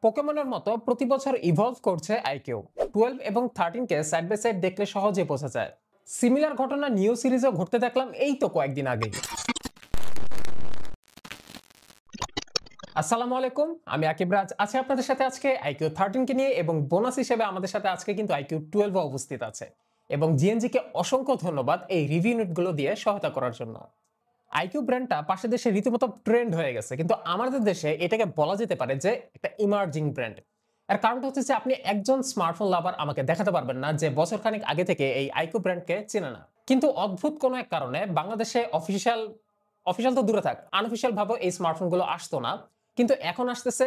পোকেমনের মতো প্রতি বছর ইভলভ করছে আইকিউ 12 এবং 13কে সাইড বাই সাইড দেখলে সহজে বোঝা যায়। সিমিলার ঘটনা নিউ সিরিজেও ঘটতে দেখলাম এই তো কয়েকদিন আগে। আসসালামু আলাইকুম, আমি আকিব রাজ আছি আপনাদের সাথে আজকে আইকিউ 13 কে নিয়ে, এবং বোনাস হিসেবে আমাদের সাথে আজকে কিন্তু আইকিউ 12 উপস্থিত আছে। এবং জিএনজি কে অসংখ্য ধন্যবাদ এই রিভিউ ইউনিটগুলো দিয়ে সহায়তা করার জন্য। আইকিউ ব্র্যান্ডটা পাশের দেশে রীতিমতো ট্রেন্ড হয়ে গেছে, কিন্তু আমাদের দেশে এটাকে বলা যেতে পারে যে একটা ইমার্জিং ব্র্যান্ড। এর কারণটা হচ্ছে যে আপনি একজন স্মার্টফোন লাভার আমাকে দেখাতে পারবেন না যে বছরখানেক আগে থেকে এই আইকিউ ব্র্যান্ডকে চেনে না। কিন্তু অদ্ভুত কোনো এক কারণে বাংলাদেশে অফিসিয়াল তো দূরে থাক, আনঅফিসিয়াল ভাবে এই স্মার্টফোনগুলো আসতো না, কিন্তু এখন আসতেছে,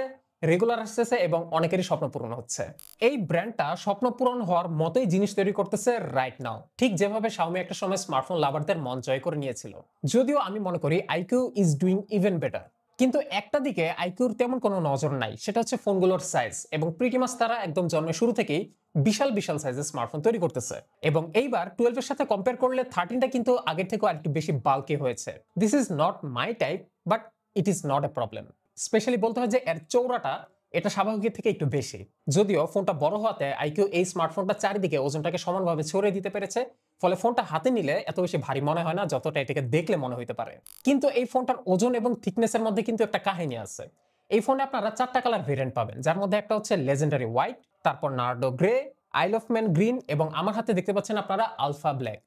রেগুলার আসতেছে এবং অনেকেরই স্বপ্ন পূরণ হচ্ছে। এই ব্র্যান্ডটা স্বপ্ন পূরণ হওয়ার মতোই জিনিস তৈরি করতেছে রাইট নাও, ঠিক যেভাবে শাওমি একটা সময় স্মার্টফোন লাভারদের মন জয় করে নিয়েছিল। যদিও আমি মনে করি iQOO is doing even better, কিন্তু একটা দিকে আইকিউর তেমন কোনো নজর নাই, সেটা হচ্ছে ফোনগুলোর সাইজ। এবং প্রিটিমাস তারা একদম জন্মের শুরু থেকেই বিশাল বিশাল সাইজের স্মার্টফোন তৈরি করতেছে। এবং এইবার 12 এর সাথে কম্পেয়ার করলে 13টা কিন্তু আগের থেকে আরেকটু বেশি বাল্কি হয়েছে। This is not my type, but it is not a problem. Specially বলতে হয় যে এর চৌড়াটা এটা স্বাভাবিকের থেকে একটু বেশি। যদিও ফোনটা বড় হওয়াতে আইকিউ এই স্মার্টফোনটা চারিদিকে ওজনটাকে সমানভাবে ছড়িয়ে দিতে পেরেছে, ফলে ফোনটা হাতে নিলে এত বেশি ভারী মনে হয় না যতটা এটাকে দেখলে মনে হইতে পারে। কিন্তু এই ফোনটার ওজন এবং থিকনেসের মধ্যে কিন্তু একটা কাহিনী আছে। এই ফোনে আপনারা 4টা কালার ভেরিয়েন্ট পাবেন, যার মধ্যে একটা হচ্ছে লেজেন্ডারি হোয়াইট, তারপর নার্ডো গ্রে, আইল অফ ম্যান গ্রিন, এবং আমার হাতে দেখতে পাচ্ছেন আপনারা আলফা ব্ল্যাক।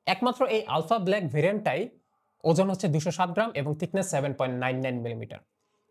একমাত্র এই আলফা ব্ল্যাক ভেরিয়েন্টটাই ওজন হচ্ছে 207 গ্রাম এবং থিকনেস 7.99 মিলিমিটার।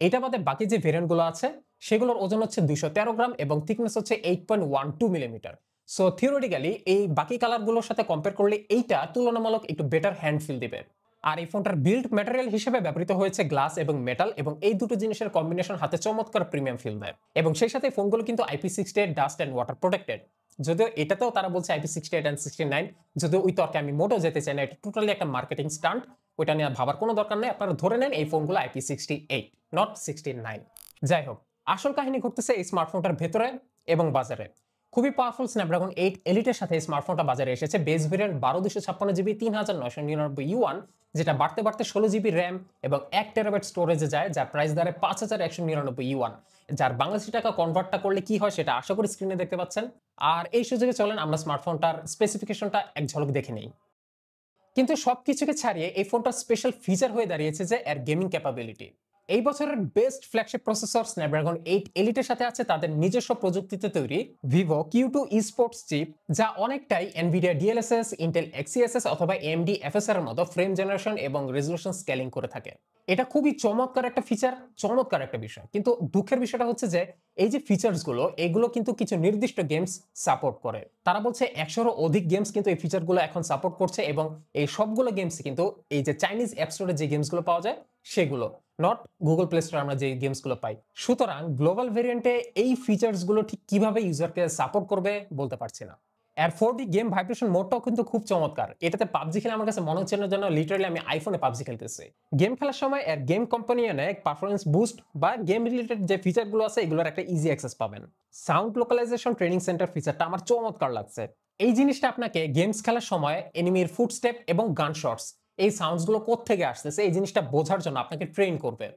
এটা বাদে বাকি যে ভেরিয়েন্টগুলো আছে সেগুলোর ওজন হচ্ছে 213 গ্রাম এবং থিকনেস হচ্ছে 8.12 মিলিমিটার। সো থিওরিটিক্যালি এই বাকি কালারগুলোর সাথে কম্পেয়ার করলে এইটা তুলনামূলক একটু বেটার হ্যান্ড ফিল দিবে। আর এই ফোনটার বিল্ড ম্যাটেরিয়াল হিসেবে ব্যবহৃত হয়েছে গ্লাস এবং মেটাল, এবং এই দুটো জিনিসের কম্বিনেশন হাতে চমৎকার প্রিমিয়াম ফিল দেয়। এবং সেই সাথে ফোনগুলো কিন্তু IP68 dust and water protected. যদিও এটাতেও তারা বলছে IP68 অ্যান্ড 69, যদিও ওই তর্কে আমি মোটেও যেতে চাই না, এটা টোটালি একটা মার্কেটিং স্টান্ট। ওইটা নিয়ে ভাবার কোনো দরকার নেই, আপনারা ধরে নেন এই ফোনগুলো IP68 নট 69। যাই হোক, আসল কাহিনী ঘটতেছে এই স্মার্টফোনটার ভেতরে এবং বাজারে। খুবই পাওয়ারফুল স্ন্যাপড্রাগন 8 এলিটের সাথে এই স্মার্টফোনটা বাজারে এসেছে। বেস ভেরিয়েন্ট 12/256GB 3999 ইউয়ান, যেটা বাড়তে বাড়তে 16GB র্যাম এবং 1 টেরাবাইট স্টোরেজে যায়, যার প্রাইস দাঁড়ায় 5199 ইউয়ান। যার বাংলাদেশি টাকা কনভার্টটা করলে কি হয় সেটা আশা করি স্ক্রিনে দেখতে পাচ্ছেন। আর এই সুযোগে চলেন আমরা স্মার্টফোনটার স্পেসিফিকেশনটা এক ঝলক দেখে নেই। কিন্তু সবকিছুকে ছাড়িয়ে এই ফোনটার স্পেশাল ফিচার হয়ে দাঁড়িয়েছে যে এর গেমিং ক্যাপাবিলিটি। এই বছরের বেস্ট ফ্ল্যাগশিপ প্রসেসর স্ন্যাপড্রাগন 8 এলিটের সাথে আছে তাদের নিজস্ব প্রযুক্তিতে তৈরি ভিভো Q2 eSports চিপ, যা অনেকটাই এনভিডিয়া DLSS, ইন্টেল XeSS অথবা AMD FSR এর মতো ফ্রেম জেনারেশন এবং রেজোলিউশন স্কেলিং করে থাকে। এটা খুবই চমৎকার একটা ফিচার, চমৎকার একটা বিষয়। কিন্তু দুঃখের বিষয়টা হচ্ছে যে এই যে ফিচার্সগুলো এগুলো কিন্তু কিছু নির্দিষ্ট গেমস সাপোর্ট করে। তারা বলছে 100-এরও অধিক গেমস কিন্তু এই ফিচারগুলো এখন সাপোর্ট করছে, এবং এই সবগুলো গেমস কিন্তু এই যে চাইনিজ অ্যাপ স্টোরে যে গেমসগুলো পাওয়া যায় সেগুলো, নট গুগল প্লে স্টোরে আমরা যে গেমসগুলো পাই। সুতরাং গ্লোবাল ভেরিয়েন্টে এই ফিচার্সগুলো ঠিক কিভাবে ইউজারকে সাপোর্ট করবে বলতে পারছি না। এর 4D গেম ভাইব্রেশন মোডটাও কিন্তু খুব চমৎকার। এটাতে পাবজি খেলে আমার কাছে মনে হচ্ছে না যেন লিটারালি আমি আইফোনে পাবজি খেলতেছি। গেম খেলার সময় এর গেম কম্পানিয়নে পারফরমেন্স বুস্ট বা গেম রিলেটেড যে ফিচারগুলো আছে এগুলোর একটা ইজি অ্যাক্সেস পাবেন। সাউন্ড লোকালাইজেশন ট্রেনিং সেন্টার ফিচারটা আমার চমৎকার লাগছে। এই জিনিসটা আপনাকে গেমস খেলার সময় এনিমির ফুটস্টেপ এবং গান শটস, এই সাউন্ডসগুলো কোত্থেকে আসতেছে এই জিনিসটা বোঝার জন্য আপনাকে ট্রেন করবে,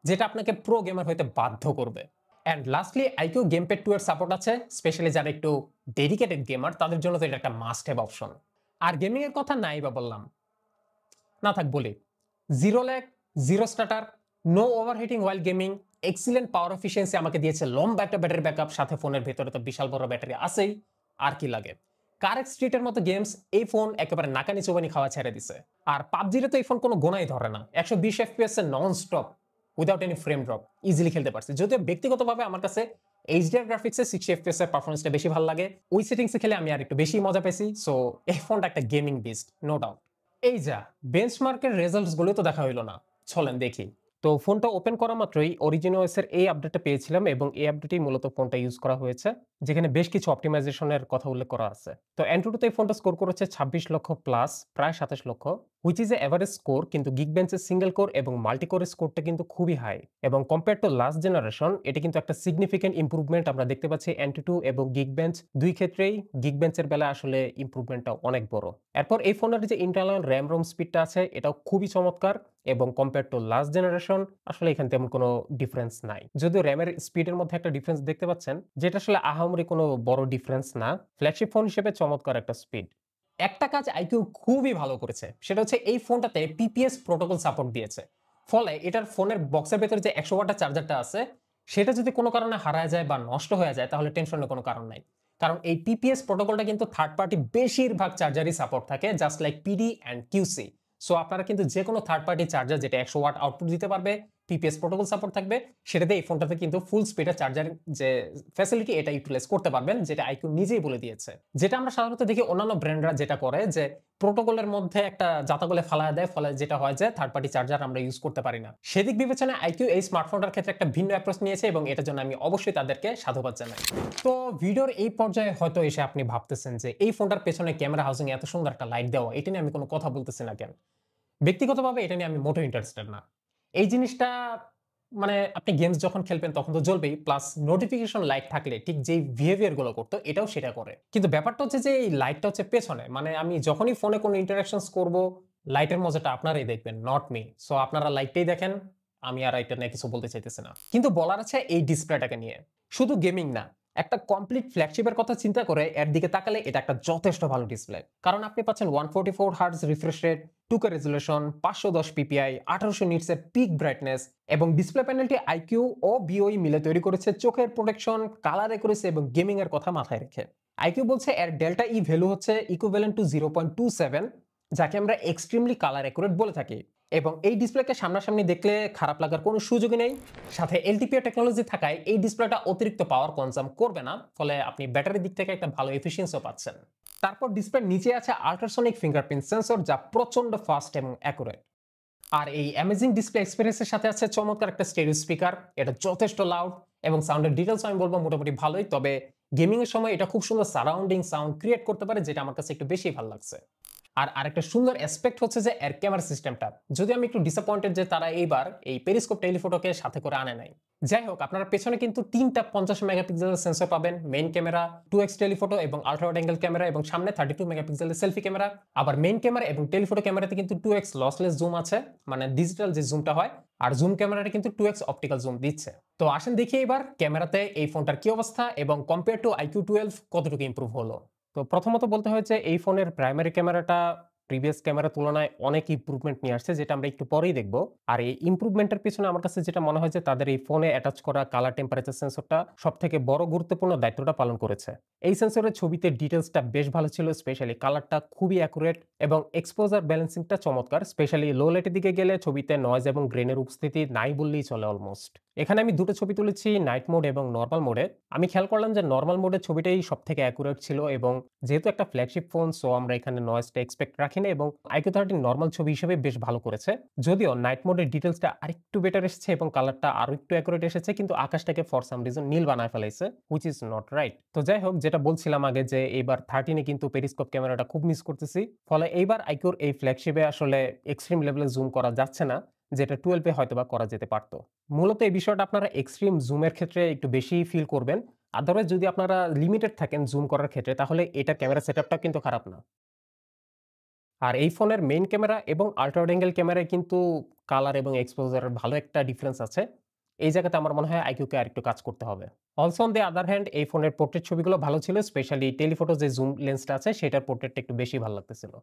যেটা আপনাকে প্রো গেমার হইতে বাধ্য করবে। অ্যান্ড লাস্টলি আইকিউ গেমপ্যাড 2 এর সাপোর্ট আছে, স্পেশালি যারা একটু ডেডিকেটেড গেমার তাদের জন্য তো এটা একটা মাস্ট হ্যাভ অপশন। আর গেমিং এর কথা নাই বা বললাম, না থাক বলি, zero lag, zero stutter, no overheating while gaming, excellent power efficiency আমাকে দিয়েছে লম্বা একটা ব্যাটারি ব্যাকআপ, সাথে ফোনের ভেতরে তো বিশাল বড় ব্যাটারি আছেই, আর কি লাগে। কারেক্ট স্ট্রিটের মতো গেমস এই ফোন একেবারে নাকানি চোবানি খাওয়া ছেড়ে দিছে। আর পাবজিরে তো এই ফোন কোনো গোনাই ধরে না, 120 FPS এ non stop without any frame drop easily খেলতে পারছি। যদিও ব্যক্তিগতভাবে আমার কাছে HDR গ্রাফিক্সে 60 FPS এর পারফরমেন্সটা বেশি ভালো লাগে, ওই সেটিংসে খেলে আমি আর একটু বেশি মজা পেয়েছি। সো এই ফোনটা একটা গেমিং বিস্ট, নো ডাউট। এই যা বেঞ্চমার্কের রেজাল্টস গুলো তো দেখা হইলো না, চলেন দেখি। তো ফোনটা ওপেন করা মাত্রই অরিজিনওএস এর এই আপডেটটা পেয়েছিলাম, এবং এই আপডেটেই মূলত ফোনটা ইউজ করা হয়েছে, যেখানে বেশ কিছু অপটিমাইজেশনের কথা উল্লেখ করা আছে। তো অ্যান্ড্রয়েডে এই ফোনটা স্কোর করেছে 26 লক্ষ প্লাস, প্রায় 27 লক্ষ। Which is a average score, কিন্তু Geekbench-এর সিঙ্গেল কোর এবং মাল্টি কোরের স্কোরটা কিন্তু খুবই হাই এবং কম্পেয়ার টু লাস্ট জেনারেশন এটা কিন্তু একটা সিগনিফিক্যান্ট ইমপ্রুভমেন্ট আমরা দেখতে পাচ্ছি Antutu এবং Geekbench দুই ক্ষেত্রেই। Geekbench-এর বেলায় আসলে ইমপ্রুভমেন্টটা অনেক বড়। এরপর এই ফোনের যে ইন্টারনাল RAM ROM স্পিডটা আছে এটাও খুবই চমৎকার এবং কম্পেয়ার টু লাস্ট জেনারেশন আসলে এখানে তেমন কোনো ডিফারেন্স নাই। যদিও RAM এর স্পিডের মধ্যে একটা ডিফারেন্স দেখতে পাচ্ছেন, যেটা আসলে আহামরি কোনো বড় ডিফারেন্স না। ফ্ল্যাগশিপ ফোন হিসেবে চমৎকার একটা স্পিড। একটা কাজ আইকিউ খুবই ভালো করেছে, সেটা হচ্ছে এই ফোনটাতে পিপিএস প্রোটোকল সাপোর্ট দিয়েছে। ফলে এটার ফোনের বক্সের ভেতরে যে 100 ওয়াটের চার্জারটা আছে সেটা যদি কোনো কারণে হারায় যায় বা নষ্ট হয়ে যায় তাহলে টেনশনের কোনো কারণ নাই। কারণ এই পিপিএস প্রোটোকলটা কিন্তু থার্ড পার্টি বেশিরভাগ চার্জারই সাপোর্ট থাকে, just like PD and QC. So আপনারা কিন্তু যে কোনো থার্ড পার্টি চার্জার যেটা 100 ওয়াট আউটপুট দিতে পারবে, পিপিএস প্রোটোকল সাপোর্ট থাকবে, সেটাতে এই ফোনটাতে কিন্তু ফুল স্পিডের চার্জার যে ফ্যাসিলিটি এটা ইউটিলাইজ করতে পারবেন, যেটা আইকিউ নিজেই বলে দিয়েছে। যেটা আমরা সাধারণত দেখি অন্যান্য ব্র্যান্ডরা যেটা করে যে প্রোটোকলের মধ্যে একটা জাতাগলে ফালায় দেয়, ফলে যেটা হয় যে থার্ড পার্টি চার্জার আমরা ইউজ করতে পারি না। সেদিক বিবেচনায় আইকিউ এই স্মার্টফোনটার ক্ষেত্রে একটা ভিন্ন অ্যাপ্রোচ নিয়েছে এবং এটার জন্য আমি অবশ্যই তাদেরকে সাধুবাদ জানাই। তো ভিডিওর এই পর্যায়ে হয়তো এসে আপনি ভাবতেছেন যে এই ফোনটার পেছনে ক্যামেরা হাউসিং এত সুন্দর একটা লাইট দেওয়া, এটা নিয়ে আমি কোনো কথা বলতেছি না কেন? ব্যক্তিগতভাবে এটা নিয়ে আমি মোটেও ইন্টারেস্টেড না। এই জিনিসটা মানে আপনি গেমস যখন খেলবেন তখন তো জ্বলবেই। প্লাস নোটিফিকেশন লাইট থাকলে ঠিক যেই বিহেভিয়ার গুলো করতো এটাও সেটা করে। কিন্তু ব্যাপারটা হচ্ছে যে এই লাইটটা হচ্ছে পেছনে। মানে আমি যখনই ফোনে কোনো ইন্টারেকশনস করব, লাইটের মজাটা আপনারাই দেখবেন, নট মি। সো আপনারা লাইটটাই দেখেন। আমি আর এটা নিয়ে কিছু বলতে চাইতেছি না। কিন্তু বলার আছে এই ডিসপ্লেটাকে নিয়ে। শুধু গেমিং না, একটা কমপ্লিট ফ্ল্যাগশিপের কথা চিন্তা করে এর দিকে তাকালে এটা একটা যথেষ্ট ভালো ডিসপ্লে। কারণ আপনি পাচ্ছেন 144 hertz refresh rate, 2K resolution, 510 PPI, 1800 nits এর পিক ব্রাইটনেস এবং ডিসপ্লে প্যানেলটি আইকিউ ও বিওই মিলে তৈরি করেছে চোখের প্রোটেকশন, কালার একুরেসি এবং গেমিং এর কথা মাথায় রেখে। আইকিউ বলছে এর ডেল্টা ই ভ্যালু হচ্ছে ইকুইভ্যালেন্ট টু 0.27, যাকে আমরা এক্সট্রিমলি কালার একুরেট বলে থাকি। এবং এই ডিসপ্লেকে সামনাসামনি দেখলে খারাপ লাগার কোনো সুযোগই নেই। সাথে এলটিপিও টেকনোলজি থাকায় এই ডিসপ্লেটা অতিরিক্ত পাওয়ার কনজাম করবে না, ফলে আপনি ব্যাটারির দিক থেকে একটা ভালো এফিসিয়েন্সিও পাচ্ছেন। তারপর ডিসপ্লের নিচে আছে আল্ট্রাসনিক ফিঙ্গারপ্রিন্ট সেন্সর, যা প্রচন্ড ফাস্ট এবং অ্যাকুরেট। আর এই অ্যামেজিং ডিসপ্লে এক্সপেরিয়েন্সের সাথে আছে চমৎকার একটা স্টেরিও স্পিকার, এটা যথেষ্ট লাউড এবং সাউন্ডের ডিটেলস আমি বলবো মোটামুটি ভালোই। তবে গেমিং এর সময় এটা খুব সুন্দর সারাউন্ডিং সাউন্ড ক্রিয়েট করতে পারে, যেটা আমার কাছে একটু বেশি ভালো লাগছে। আর আরেকটা সুন্দর অ্যাসপেক্ট হচ্ছে যে এর ক্যামেরা সিস্টেমটা, যদি আমি একটু ডিসঅ্যাপয়েন্টেড যে তারা এইবার এই পেরিস্কোপ টেলিফোটোকে সাথে করে আনে নাই। যাই হোক, আপনারা পেছনে কিন্তু 3টা 50 মেগাপিক্সেলের সেন্সর পাবেন, মেইন ক্যামেরা, 2x টেলিফোটো এবং আল্ট্রা ওয়াইড অ্যাঙ্গেল ক্যামেরা, এবং সামনে 32 মেগাপিক্সেলের সেলফি ক্যামেরা। আবার মেইন ক্যামেরা এবং টেলিফোটো ক্যামেরাতে কিন্তু 2x লসলেস জুম আছে, মানে ডিজিটাল যে জুমটা হয়। আর জুম ক্যামেরাটা কিন্তু 2x অপটিক্যাল জুম দিচ্ছে। তো আসেন দেখি এবার ক্যামেরাতে এই ফোনটার কি অবস্থা এবং কম্পেয়ার টু আইকিউ 12 কতটুকু ইমপ্রুভ হলো। তো প্রথমত বলতে হয় যে এই ফোনের প্রাইমারি ক্যামেরাটা প্রিভিয়াস ক্যামেরার তুলনায় অনেক ইমপ্রুভমেন্ট নিয়ে আসছে, যেটা আমরা একটু পরেই দেখব। আর এই ইমপ্রুভমেন্টের পেছনে আমার কাছে যেটা মনে হয় যে তাদের এই ফোনে অ্যাটাচ করা কালার টেম্পারেচার সেন্সরটা সবথেকে বড় গুরুত্বপূর্ণ দায়িত্বটা পালন করেছে। এই সেন্সরের ছবিতে ডিটেইলসটা বেশ ভালো ছিল, স্পেশালি কালারটা খুবই অ্যাকুরেট এবং এক্সপোজার ব্যালেন্সিংটা চমৎকার। স্পেশালি লো লাইটের দিকে গেলে ছবিতে নয়েজ এবং গ্রেনের উপস্থিতি নাই বললেই চলে অলমোস্ট। এখানে আমি দুটো ছবি তুলেছি, নাইট মোড এবং নরমাল মোডে। আমি খেয়াল করলাম যে নরমাল মোডের ছবিটাই সবথেকে অ্যাকুরেট ছিল এবং যেহেতু একটা ফ্ল্যাগশিপ ফোন, সো আমরা এখানে নয়েজটা এক্সপেক্ট রাখি না এবং আইকিউ 13 নরমাল ছবি হিসেবে বেশ ভালো করেছে। যদিও নাইট মোডের ডিটেইলসটা আরেকটু বেটার এসেছে এবং কালারটা আরো একটু অ্যাকুরেট এসেছে, কিন্তু আকাশটাকে ফর সাম রিজন নীল বানায় ফেলাইছে, হুইচ ইজ নট রাইট। তো যাই হোক, যেটা বলছিলাম আগে যে এইবার 13 এ কিন্তু পেরিস্কোপ ক্যামেরাটা খুব মিস করতেছি। ফলে এইবার আইকিউর এই ফ্ল্যাগশিপে আসলে এক্সট্রিম লেভেলে জুম করা যাচ্ছে না, যেটা 12 এ হয়তোবা করা যেতে পারত। মূলত এই বিষয়টা আপনারা এক্সট্রিম জুমের ক্ষেত্রে একটু বেশি ফিল করবেন। আদারওয়াইজ যদি আপনারা লিমিটেড থাকেন জুম করার ক্ষেত্রে, তাহলে এটার ক্যামেরা সেটআপটা কিন্তু খারাপ না। আর এই ফোনের মেইন ক্যামেরা এবং আল্ট্রা ওয়াইড অ্যাঙ্গেল ক্যামেরায় কিন্তু কালার এবং এক্সপোজারের ভালো একটা ডিফারেন্স আছে। এই জায়গাতে আমার মনে হয় আইকিউকে আরেকটু কাজ করতে হবে। Also on the other hand এই ফোনের পোর্ট্রেট ছবিগুলো ভালো ছিল, স্পেশালি টেলিফোটো যে জুম লেন্সটা আছে সেটার পোর্ট্রেটটা একটু বেশি ভালো লাগতেছিল।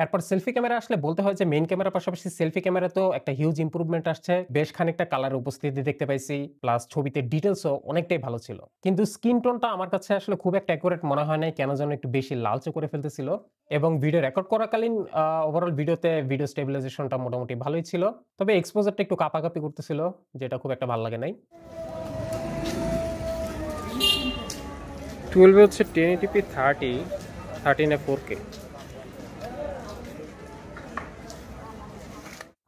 এরপর সেলফি ক্যামেরা আসলে বলতে হয় যে মেইন ক্যামেরার পাশাপাশি সেলফি ক্যামেরাতেও একটা হিউজ ইমপ্রুভমেন্ট আসছে। বেশ খানিকটা কালারের উপস্থিতি দেখতে পাইছি, প্লাস ছবিতে ডিটেইলসও অনেকটাই ভালো ছিল। কিন্তু স্কিন টোনটা আমার কাছে আসলে খুব একটা অ্যাকুরেট মনে হয় নাই, কেন যেন একটু বেশি লালচে করে ফেলতেছিল। এবং ভিডিও রেকর্ড করাকালীন ওভারঅল ভিডিওতে ভিডিও স্টেবিলাইজেশনটা মোটামুটি ভালোই ছিল। তবে এক্সপোজারটা একটু কাঁপাকাঁপি করতেছিল, যেটা খুব একটা ভালো লাগে নাই। 12 হচ্ছে 1080p 30, 13 এ 4K।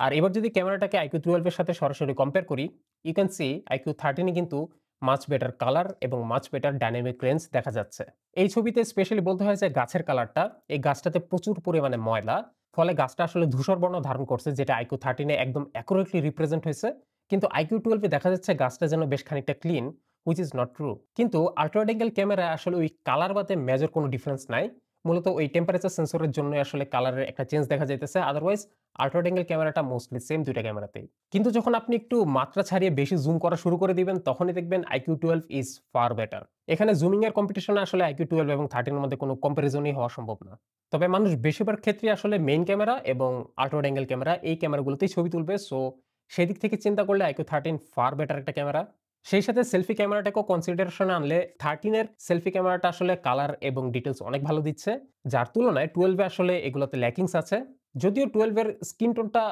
আর এবার যদি ক্যামেরাটাকে আইকিউ 12 এর সাথে সরাসরি কম্পেয়ার করি, ইউ ক্যান সি আইকিউ 13 এ কিন্তু মাচ বেটার কালার এবং মাচ বেটার ডাইনামিক রেঞ্জ দেখা যাচ্ছে। এই ছবিতে স্পেশালি বলতে হয় যে গাছের কালারটা, এই গাছটাতে প্রচুর পরিমাণে ময়লা, ফলে গাছটা আসলে ধূসর বর্ণ ধারণ করছে, যেটা আইকিউ 13 এ একদম অ্যাকুরেটলি রিপ্রেজেন্ট হয়েছে। কিন্তু আইকিউ 12 এ দেখা যাচ্ছে গাছটা যেন বেশ খানিকটা clean, which is not true. কিন্তু আল্ট্রা ওয়াইড অ্যাঙ্গেল ক্যামেরায় আসলে ওই কালার বাদে মেজর কোনো ডিফারেন্স নাই। মূলত ওই টেম্পারেচার সেন্সরের জন্যই আসলে কালারের একটা চেঞ্জ দেখা যাইতেছে। আদারওয়াইজ আল্ট্রা ওয়াইড অ্যাঙ্গেল ক্যামেরাটা মোস্টলি সেম ২ টা ক্যামেরাতেই। কিন্তু যখন আপনি একটু মাত্রা ছাড়িয়ে বেশি জুম করা শুরু করে দিবেন, তখনই দেখবেন আইকিউ 12 ইজ ফার বেটার। এখানে জুমিং এর কম্পিটিশনে আসলে আইকিউ 12 এবং 13 এর মধ্যে কোনো কম্পারিজনই হওয়া সম্ভব না। তবে মানুষ বেশিরভাগ ক্ষেত্রে আসলে মেইন ক্যামেরা এবং আল্ট্রা ওয়াইড অ্যাঙ্গেল ক্যামেরা এই ক্যামেরাগুলোতেই ছবি তুলবে। সো সেদিক থেকে চিন্তা করলে আইকিউ 13 ফার বেটার একটা ক্যামেরা। সেই সাথে সেলফি ক্যামেরাটাকেও কনসিডারেশনে আনলে 13 এর সেলফি ক্যামেরাটা আসলে কালার এবং ডিটেইলস অনেক ভালো দিচ্ছে। যার তুলনায় 12 এ আসলে এগুলোতে ল্যাকিংস আছে। যদিও 12 এর স্কিন টোনটা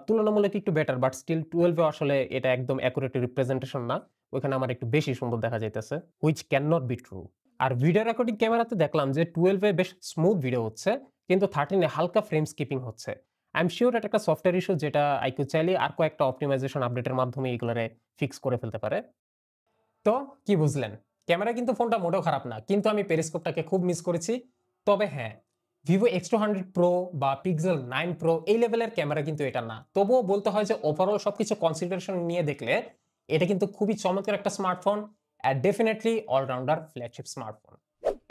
তুলনামূলক একটু বেটার, বাট স্টিল 12 এও আসলে এটা একদম অ্যাকুরেট রিপ্রেজেন্টেশন না। ওইখানে আমার একটু বেশি সুন্দর দেখা যাইতেছে, which can not be true. আর ভিডিও রেকর্ডিং ক্যামেরাতে দেখলাম যে 12 এ বেশ স্মুথ ভিডিও হচ্ছে, কিন্তু 13 এ হালকা ফ্রেম স্কিপিং হচ্ছে। আই এম সিউর এটা একটা সফটওয়্যার ইস্যু, যেটা আইকিউ চাইলে আর কয়েকটা অপটিমাইজেশন আপডেটের মাধ্যমে এগুলারে ফিক্স করে ফেলতে পারে। তো কি বুঝলেন? ক্যামেরা কিন্তু ফোনটা মোটেও খারাপ না। কিন্তু আমি পেরিস্কোপটাকে খুব মিস করেছি। তবে হ্যাঁ, Vivo X200 Pro বা Pixel 9 Pro এই লেভেলের ক্যামেরা কিন্তু এটা না। তবুও বলতে হয় যে ওভারঅল সবকিছু কনসিডারেশন নিয়ে দেখলে এটা কিন্তু খুবই চমৎকার একটা smartphone, and definitely allrounder flagship smartphone.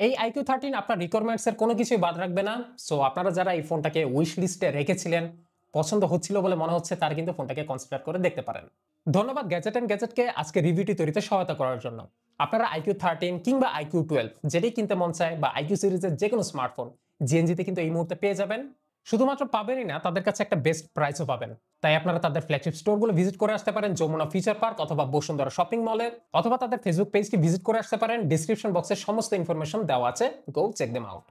এই iQOO 13 আপনার রিকোয়ারমেন্টস এর কোনো কিছুই বাদ রাখবে না। সো আপনারা যারা এই ফোনটাকে উইশ লিস্টে রেখেছিলেন, পছন্দ হচ্ছিল বলে মনে হচ্ছে, তারা কিন্তু ফোনটাকে কনসিডার করে দেখতে পারেন। ধন্যবাদ গ্যাজেট এন্ড গ্যাজেটকে আজকে রিভিউটি তৈরিতে সহায়তা করার জন্য। আপনারা iQOO 13 কিংবা iQOO 12 যেটাই কিনতে মন চায়, বা iQOO সিরিজের যেকোনো স্মার্টফোন জিএনজিতে কিন্তু এই মুহূর্তে পেয়ে যাবেন। শুধুমাত্র পাবেনই না, তাদের কাছে একটা বেস্ট প্রাইসও পাবেন। তাই আপনারা তাদের ফ্ল্যাগশিপ স্টোরগুলো ভিজিট করে আসতে পারেন, যমুনা ফিচার পার্ক অথবা বসুন্ধরা শপিং মলে, অথবা তাদের ফেসবুক পেজকে ভিজিট করে আসতে পারেন। ডেসক্রিপশন বক্সে সমস্ত ইনফরমেশন দেওয়া আছে, গো চেক দেম আউট।